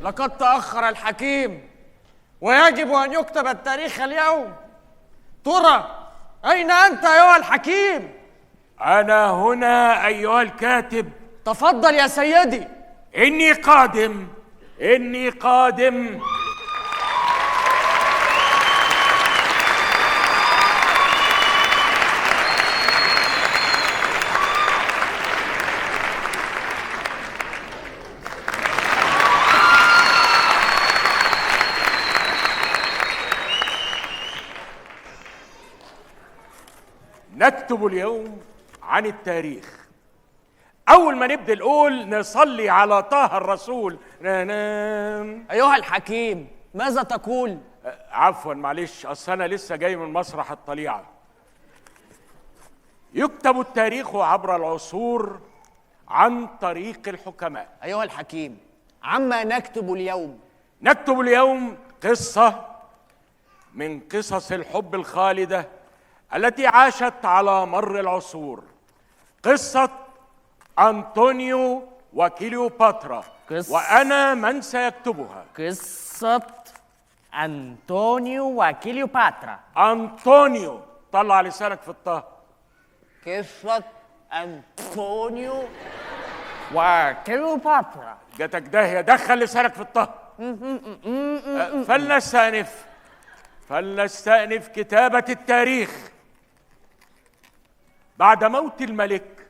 لقد تأخر الحكيم ويجب أن يكتب التاريخ اليوم. ترى أين أنت أيها الحكيم؟ أنا هنا أيها الكاتب. تفضل يا سيدي. إني قادم، إني قادم. نكتب اليوم عن التاريخ. أول ما نبدأ نقول نصلي على طه الرسول. أيها الحكيم ماذا تقول؟ عفوا معلش، أصل أنا لسه جاي من مسرح الطليعة. يكتب التاريخ عبر العصور عن طريق الحكماء. أيها الحكيم عما نكتب اليوم؟ نكتب اليوم قصة من قصص الحب الخالدة التي عاشت على مر العصور. قصة أنطونيو وكليوباترا، وأنا من سيكتبها. قصة أنطونيو وكليوباترا. أنطونيو، طلع لسانك في الطه. قصة أنطونيو وكليوباترا. جاتك داهية، دخل لسانك في الطه. فلنستأنف كتابة التاريخ. بعد موت الملك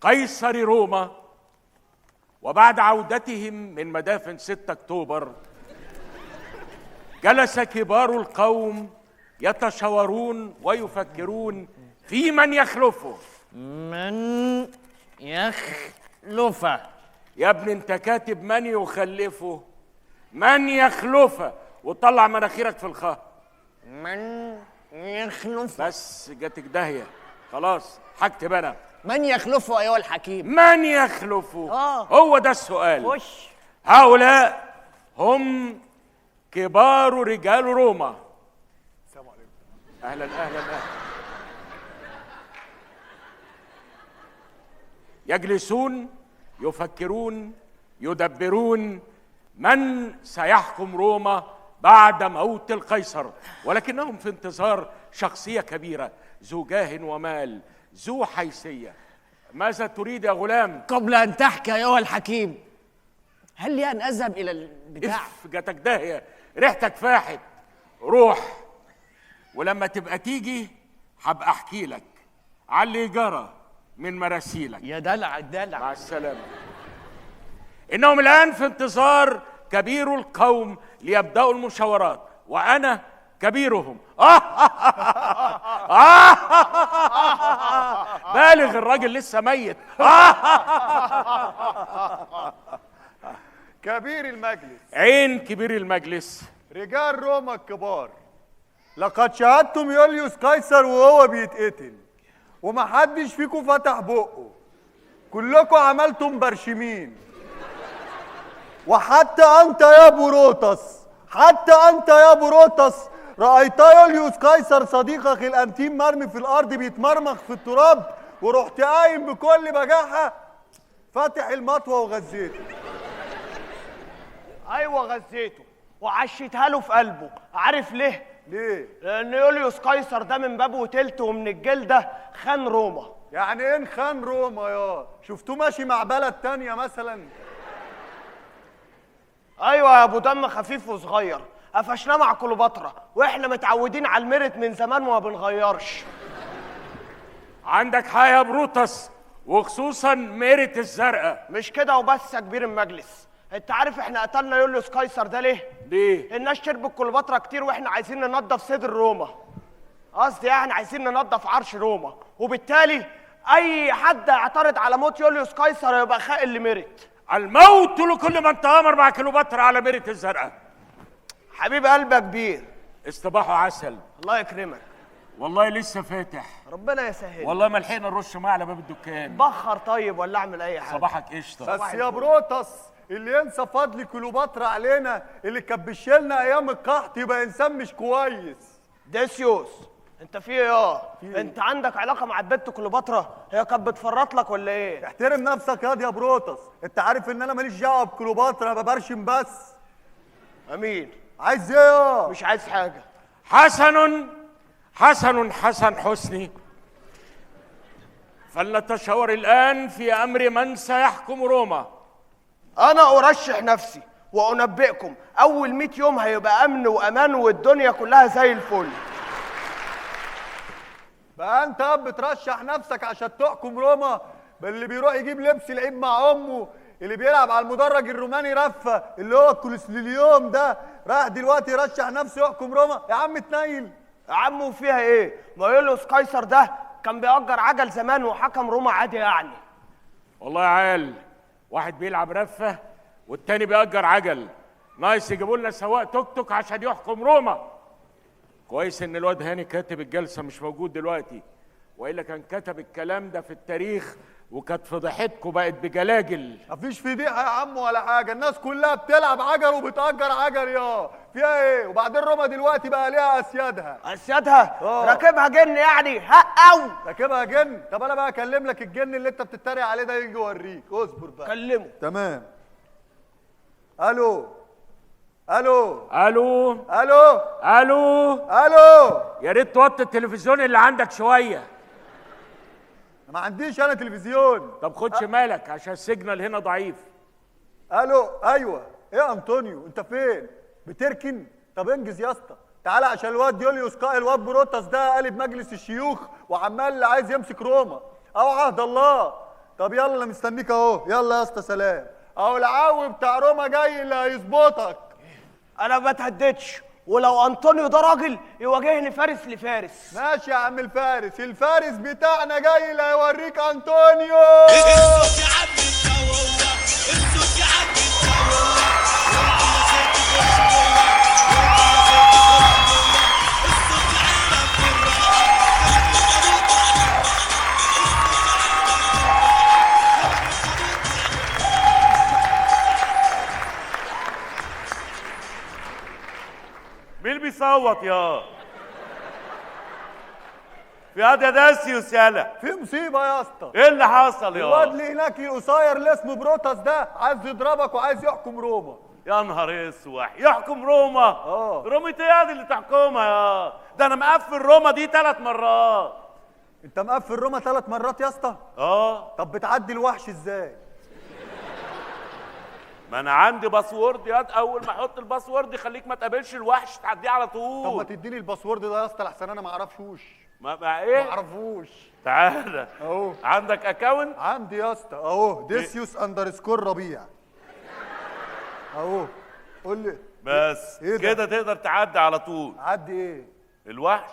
قيصر روما وبعد عودتهم من مدافن 6 أكتوبر، جلس كبار القوم يتشاورون ويفكرون في من يخلفه. من يخلفه؟ يا ابني انت كاتب من يخلفه، من يخلفه، وطلع مناخيرك في الخاء. من يخلفه. بس جاتك داهية، خلاص هكتب انا. من يخلفه أيها الحكيم؟ من يخلفه؟ هو ده السؤال. خش. هؤلاء هم كبار رجال روما. السلام عليكم. اهلا اهلا اهلا. يجلسون يفكرون يدبرون من سيحكم روما بعد موت القيصر، ولكنهم في انتظار شخصية كبيرة ذو جاه ومال، ذو حيثية. ماذا تريد يا غلام؟ قبل أن تحكي أيها الحكيم، هل لي أن أذهب إلى البتاع؟ جاتك داهية، ريحتك فاحت. روح، ولما تبقى تيجي هبقى احكي لك على اللي جرى من مراسيلك. يا دلع الدلع. مع السلامة. إنهم الآن في انتظار كبير القوم ليبدأوا المشاورات، وأنا كبيرهم. بالغ، الراجل لسه ميت. كبير المجلس. عين كبير المجلس. رجال روما الكبار، لقد شاهدتم يوليوس قيصر وهو بيتقتل ومحدش فيكم فتح بقه، كلكم عملتم برشمين، وحتى أنت يا بروتس، حتى أنت يا بروتس رأيت يوليوس قيصر صديقك الأنتيم مرمي في الأرض بيتمرمخ في التراب، ورحت قايم بكل بجاحة فاتح المطوة وغزيته. ايوه غزيته وعشيتها له في قلبه. عارف ليه؟ ليه؟ لان يوليوس قيصر ده من بابه وتلت ومن الجلده خان روما. يعني ايه خان روما يا؟ شفتوه ماشي مع بلد تانية مثلا؟ ايوه يا ابو دم خفيف وصغير، قفشناه مع كليوباترا واحنا متعودين على الميرت من زمان وما بنغيرش. عندك حق يا بروتس، وخصوصا ميرت الزرقاء. مش كده وبس يا كبير المجلس، انت عارف احنا قتلنا يوليوس قيصر ده ليه؟ ليه؟ الناس شربت كليوباترا كتير واحنا عايزين ننظف صدر روما. قصدي يعني عايزين ننظف عرش روما، وبالتالي اي حد يعترض على موت يوليوس قيصر يبقى خائن لميرت. الموت لكل من تآمر مع كليوباترا على ميرت الزرقاء. حبيب قلبي يا كبير. استباحوا عسل. الله يكرمك. والله لسه فاتح. ربنا يسهل. والله ما لحقنا نرش ميه على باب الدكان. بخر طيب ولا اعمل اي حاجه. صباحك قشطه. بس يا بروتس اللي ينسى فضل كليوباترا علينا اللي كانت بتشيلنا ايام القحط يبقى انسان مش كويس. ديسيوس انت في ايه انت عندك علاقه مع البت كليوباترا؟ هي كانت بتفرط لك ولا ايه؟ احترم نفسك يا بروتس، انت عارف ان انا ماليش دعوه بكليوباترا، انا ببرشم بس. امين. عايز ايه؟ مش عايز حاجه. حسن حسن حسن حسني، فلنتشاور الآن في أمر من سيحكم روما. انا ارشح نفسي وانبئكم اول 100 يوم هيبقى امن وامان والدنيا كلها زي الفل. بقى انت بترشح نفسك عشان تحكم روما؟ اللي بيروح يجيب لبس العيد مع امه، اللي بيلعب على المدرج الروماني رفه اللي هو الكولوسيوم ده، راح دلوقتي يرشح نفسه يحكم روما؟ يا عم اتنيل. يا عم وفيها ايه؟ ما يوليوس قيصر ده كان بيأجر عجل زمان وحكم روما عادي يعني. والله يا عيال، واحد بيلعب رفة والتاني بيأجر عجل، ناقص يجيبوا لنا سواق توك توك عشان يحكم روما. كويس ان الواد هاني كاتب الجلسة مش موجود دلوقتي، والا كان كتب الكلام ده في التاريخ وكانت فضيحتكم بقت بجلاجل. مفيش فضيحه يا عم ولا حاجه، الناس كلها بتلعب عجل وبتأجر عجل، فيها ايه؟ وبعدين روما دلوقتي بقى ليها اسيادها. اسيادها؟ راكبها جن يعني؟ او راكبها جن؟ طب انا بقى اكلم لك الجن اللي انت بتتريق عليه ده يجي يوريك، اصبر بقى. كلمه. تمام. الو الو الو الو الو الو. يا ريت توطي التلفزيون اللي عندك شويه. ما عنديش انا تلفزيون. طب خد شمالك عشان السيجنال هنا ضعيف. الو. ايوه. ايه يا انطونيو انت فين؟ بتركن؟ طب انجز يا اسطى، تعالى عشان الواد يوليوس الواد بروتاس ده قالب مجلس الشيوخ وعمال عايز يمسك روما. او عهد الله. طب يلا انا مستنيك اهو، يلا يا اسطى سلام. اهو العاوي بتاع روما جاي اللي هيظبطك. انا ما بتهددش، ولو انطونيو ده راجل يواجهني فارس لفارس. ماشي يا عم الفارس، الفارس بتاعنا جاي اللي هيوريك انطونيو. مين بيصوت يا؟ في يا داسيوس يالا. في مصيبه يا اسطى. ايه اللي حصل الواد يا؟ اللي هناك القصير اللي اسمه بروتاس ده عايز يضربك وعايز يحكم روما. يا نهار اسوح، يحكم روما؟ روما ايه دي اللي تحكمها يا؟ ده انا مقفل روما دي 3 مرات. انت مقفل روما 3 مرات يا اسطى؟ طب بتعدي الوحش ازاي؟ ما انا عندي باسورد ياد، اول ما احط الباسورد يخليك ما تقابلش الوحش تعديه على طول. طب ما تديني الباسورد ده يا اسطى لحسن انا ما اعرفوش. ما ايه؟ ما اعرفوش. تعالى اهو. عندك اكونت؟ عندي يا اسطى اهو، ديسيوس اندرسكور ربيع اهو. قول لي بس إيه كده تقدر تعدي على طول. عدي ايه؟ الوحش